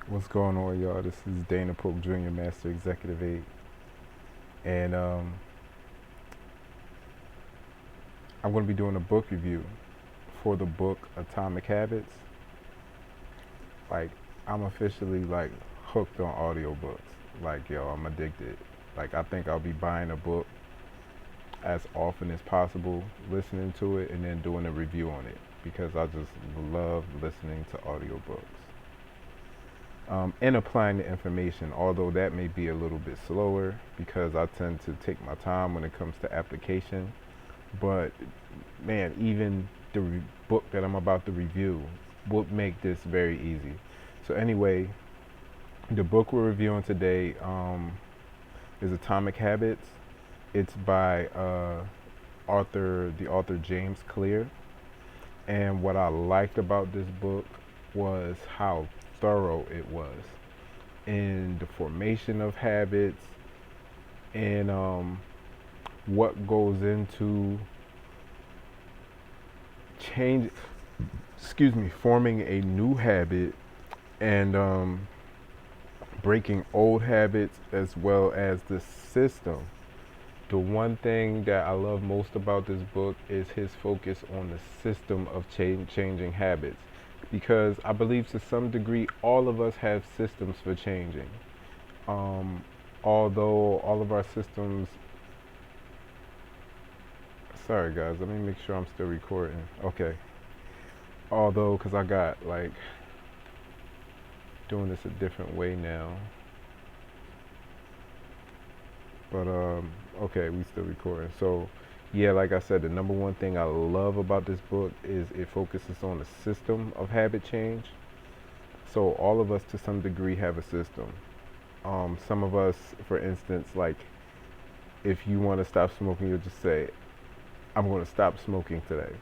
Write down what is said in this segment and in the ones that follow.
What's going on, y'all? This is Dana Pope Jr., Master Executive Aide, and I'm going to be doing a book review for the book Atomic Habits. Like, I'm officially like hooked on audiobooks. Like, yo, I'm addicted. Like, I think I'll be buying a book as often as possible, listening to it, and then doing a review on it because I just love listening to audiobooks. And applying the information, although that may be a little bit slower because I tend to take my time when it comes to application. But man, even the book that I'm about to review would make this very easy. So anyway, the book we're reviewing today is Atomic Habits. It's by the author James Clear. And what I liked about this book was how thorough it was in the formation of habits and what goes into change forming a new habit and breaking old habits as well as the system. The one thing that I love most about this book is his focus on the system of changing habits, because I believe to some degree all of us have systems for changing. Um, Although all of our systems, sorry guys, let me make sure I'm still recording. Okay. Although, because I got like doing this a different way now. But okay, we still recording. So yeah, like I said, the number one thing I love about this book is it focuses on the system of habit change. So all of us to some degree have a system. Some of us, for instance, like if you want to stop smoking, you'll just say, I'm going to stop smoking today.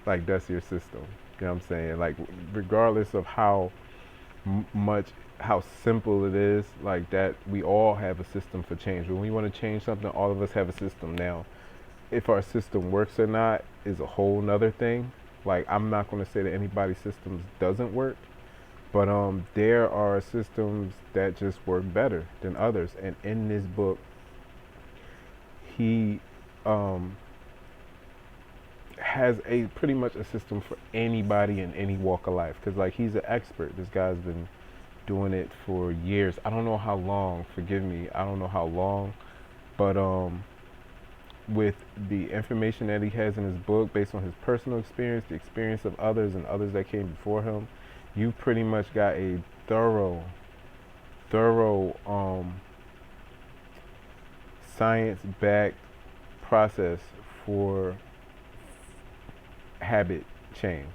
Like that's your system. You know what I'm saying? Like regardless of how much how simple it is, like that we all have a system for change. When we want to change something, all of us have a system. Now if our system works or not is a whole nother thing. Like I'm not going to say that anybody's systems doesn't work, but there are systems that just work better than others. And in this book he um, has a pretty much a system for anybody in any walk of life, because like he's an expert. This guy's been doing it for years. I don't know how long, forgive me, I don't know how long, but with the information that he has in his book based on his personal experience, the experience of others and others that came before him, you pretty much got a thorough science-backed process for habit change.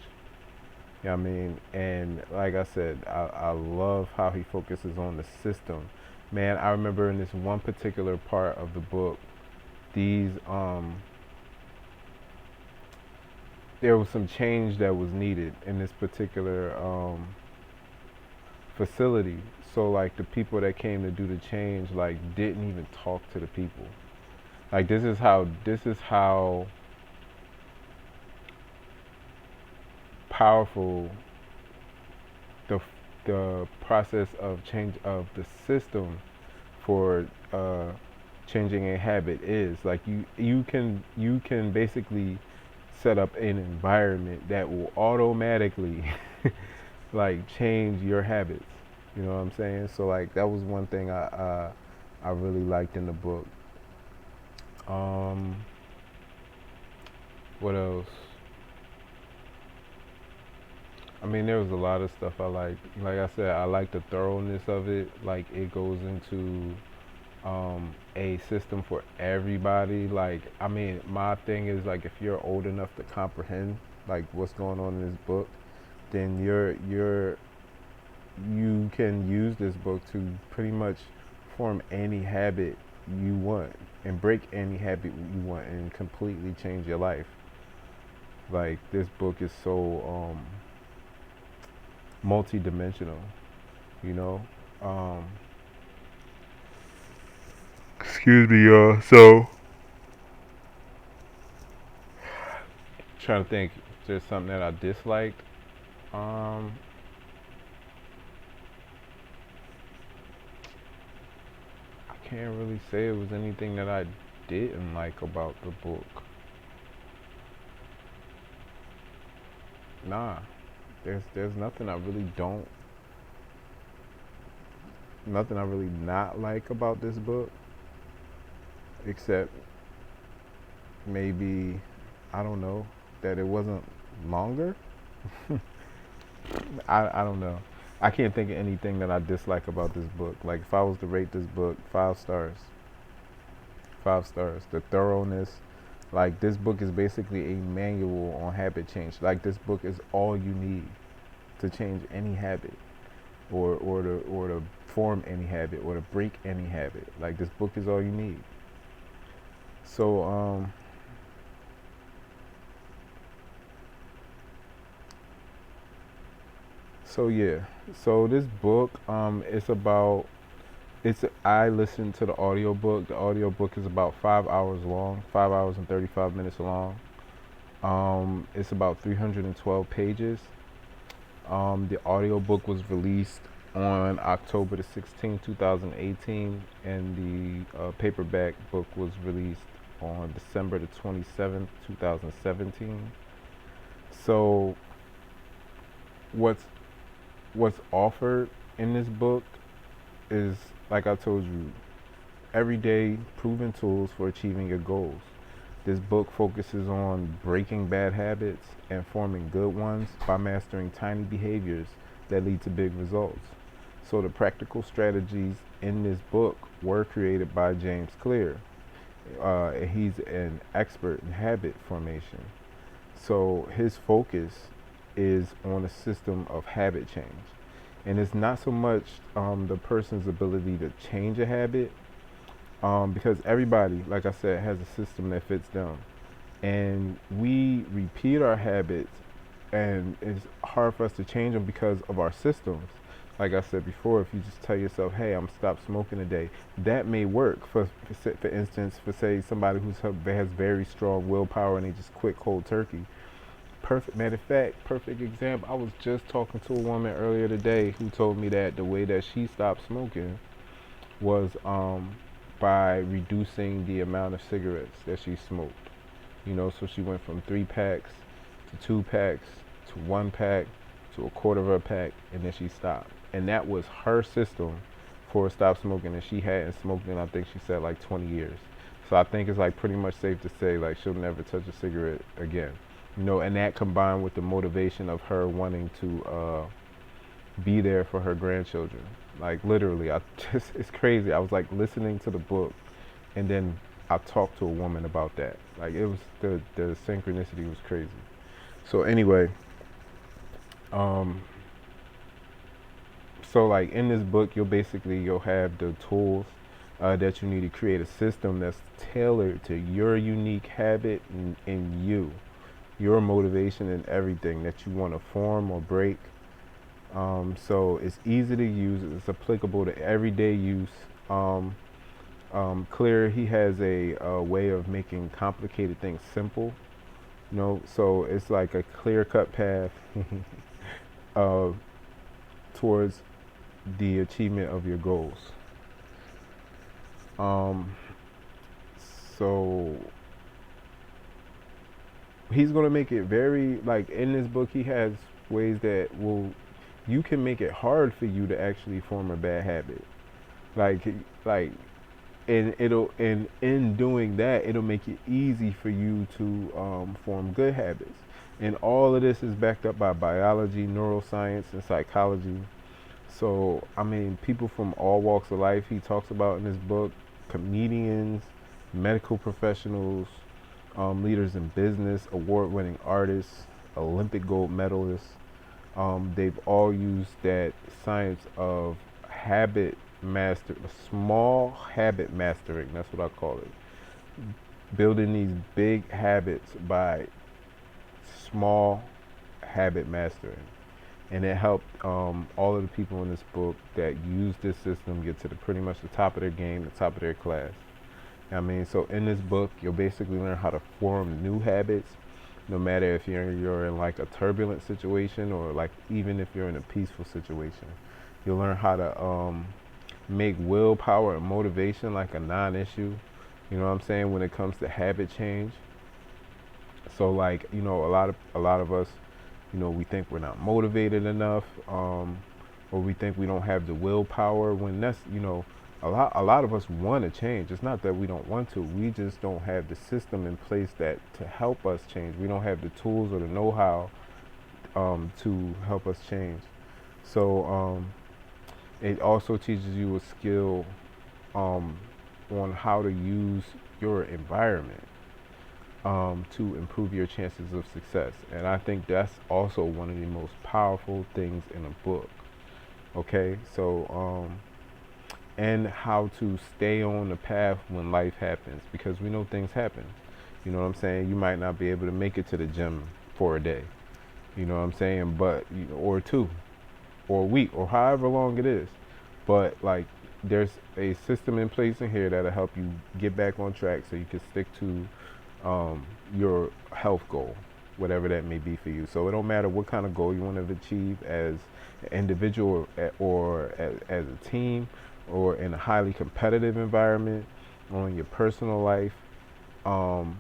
You know what I mean? And like I said, I love how he focuses on the system. Man, I remember in this one particular part of the book, these there was some change that was needed in this particular facility. So like the people that came to do the change like didn't even talk to the people. Like this is how powerful the the process of change of the system for changing a habit is. Like you can basically set up an environment that will automatically like change your habits. You know what I'm saying? So like that was one thing I really liked in the book. Um, what else? I mean, there was a lot of stuff I liked. Like I said, I like the thoroughness of it. Like it goes into a system for everybody. Like, I mean, my thing is like if you're old enough to comprehend like what's going on in this book, then you can use this book to pretty much form any habit you want and break any habit you want and completely change your life. Like this book is so multi-dimensional, you know. Um, Excuse me, y'all. So, trying to think if there's something that I disliked. Um, can't really say it was anything that I didn't like about the book. Nah, there's nothing I really not like about this book, except maybe, I don't know, that it wasn't longer. I don't know. I can't think of anything that I dislike about this book. Like if I was to rate this book, 5 stars. 5 stars. The thoroughness, like this book is basically a manual on habit change. Like this book is all you need to change any habit, or to form any habit, or to break any habit. Like this book is all you need. So so yeah. So this book it's about it's I listened to the audiobook. The audiobook is about 5 hours long, 5 hours and 35 minutes long. It's about 312 pages. The audiobook was released on October the 16th, 2018, and the paperback book was released on December the 27th, 2017. So what's what's offered in this book is, like I told you, everyday proven tools for achieving your goals. This book focuses on breaking bad habits and forming good ones by mastering tiny behaviors that lead to big results. So the practical strategies in this book were created by James Clear. He's an expert in habit formation. So his focus is on a system of habit change. And it's not so much the person's ability to change a habit, because everybody, like I said, has a system that fits them. And we repeat our habits, and it's hard for us to change them because of our systems. Like I said before, if you just tell yourself, "Hey, I'm stop smoking today," that may work. For instance, for say somebody has very strong willpower and they just quit cold turkey. Perfect. Matter of fact, perfect example. I was just talking to a woman earlier today who told me that the way that she stopped smoking was by reducing the amount of cigarettes that she smoked. So she went from 3 packs to 2 packs to 1 pack to a quarter of a pack, and then she stopped. And that was her system for stop smoking, and she hadn't smoked in, I think she said, like 20 years. So I think it's like pretty much safe to say like she'll never touch a cigarette again. And that combined with the motivation of her wanting to be there for her grandchildren. Like literally, it's crazy. I was like listening to the book, and then I talked to a woman about that. Like it was the synchronicity was crazy. So anyway, um, so like in this book, you'll have the tools that you need to create a system that's tailored to your unique habit and your motivation and everything that you want to form or break. So it's easy to use. It's applicable to everyday use. Clear, he has a way of making complicated things simple. So it's like a clear-cut path uh, towards the achievement of your goals. Um, so he's gonna make it very, like in this book he has ways that you can make it hard for you to actually form a bad habit. Like like and in doing that, it'll make it easy for you to form good habits. And all of this is backed up by biology, neuroscience, and psychology. So I mean, people from all walks of life he talks about in this book: comedians, medical professionals, leaders in business, award-winning artists, Olympic gold medalists. They've all used that science of small habit mastering. That's what I call it. Building these big habits by small habit mastering. And it helped all of the people in this book that use this system get to pretty much the top of their game, the top of their class. So in this book, you'll basically learn how to form new habits, no matter if you're in like a turbulent situation or like even if you're in a peaceful situation. You'll learn how to make willpower and motivation like a non-issue. You know what I'm saying, when it comes to habit change. So like, a lot of us, we think we're not motivated enough, or we think we don't have the willpower, when that's, a lot of us want to change. It's not that we don't want to. We just don't have the system in place that to help us change. We don't have the tools or the know-how to help us change. So it also teaches you a skill um, on how to use your environment to improve your chances of success. And I think that's also one of the most powerful things in a book. Okay, so and how to stay on the path when life happens, because we know things happen. You know what I'm saying? You might not be able to make it to the gym for a day. You know what I'm saying? But or two, or a week, or however long it is. But like, there's a system in place in here that'll help you get back on track, so you can stick to your health goal, whatever that may be for you. So it don't matter what kind of goal you want to achieve as an individual, or as a team, or in a highly competitive environment, or in your personal life. Um,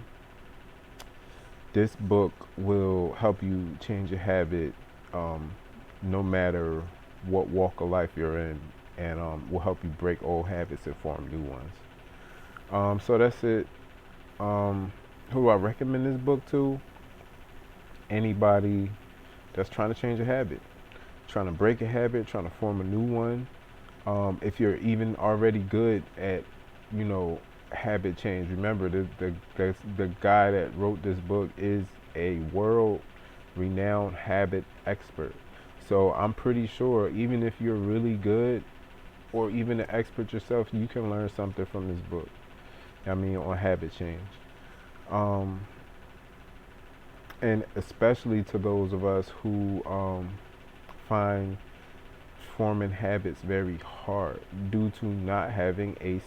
this book will help you change your habit, um, no matter what walk of life you're in, and will help you break old habits and form new ones. So that's it. Who do I recommend this book to? Anybody that's trying to change a habit, trying to break a habit, trying to form a new one. If you're even already good at, you know, habit change, remember the guy that wrote this book is a world renowned habit expert. So I'm pretty sure even if you're really good, or even an expert yourself, you can learn something from this book. I mean, on habit change. Um, and especially to those of us who find forming habits very hard due to not having a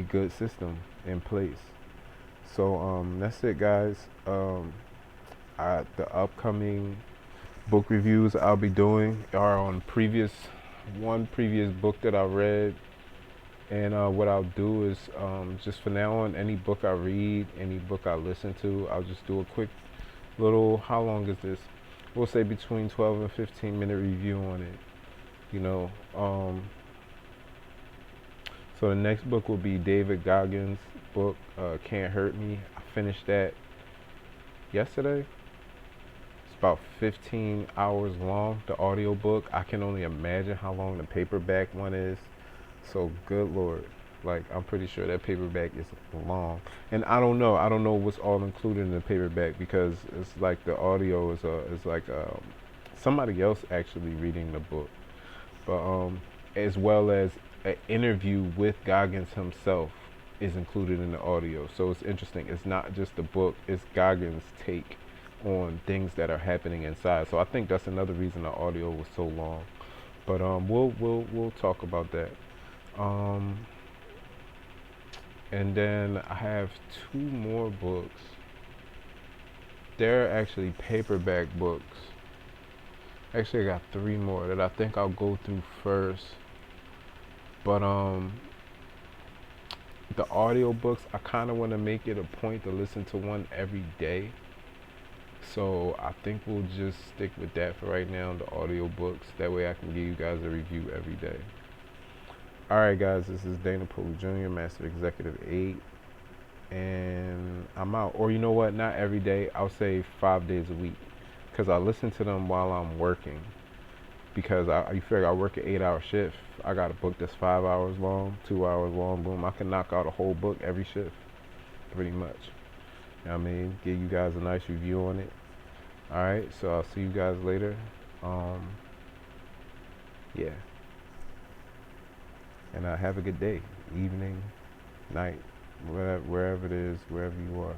good system in place. So that's it, guys. The upcoming book reviews I'll be doing are on one previous book that I read. And what I'll do is, just for now on, any book I read, any book I listen to, I'll just do a quick little, how long is this? We'll say between 12 and 15-minute review on it. You know, so the next book will be David Goggins' book, Can't Hurt Me. I finished that yesterday. It's about 15 hours long, the audio book. I can only imagine how long the paperback one is. So good Lord, like, I'm pretty sure that paperback is long. And I don't know what's all included in the paperback, because it's like the audio is like somebody else actually reading the book. But as well as an interview with Goggins himself is included in the audio. So it's interesting. It's not just the book, it's Goggins' take on things that are happening inside. So I think that's another reason the audio was so long. But we'll talk about that. And then I have two more books. They're actually paperback books. Actually, I got three more that I think I'll go through first. But the audio books, I kind of want to make it a point to listen to one every day. So I think we'll just stick with that for right now, the audio books. That way I can give you guys a review every day. Alright guys, this is Dana Poole Jr., Master Executive 8. And I'm out. Or you know what, not every day, I'll say 5 days a week. Because I listen to them while I'm working. Because you figure I work an 8-hour shift. I got a book that's 5 hours long, 2 hours long, boom. I can knock out a whole book every shift, pretty much. You know what I mean? Give you guys a nice review on it. Alright, so I'll see you guys later. Yeah. And have a good day, evening, night, wherever it is, wherever you are.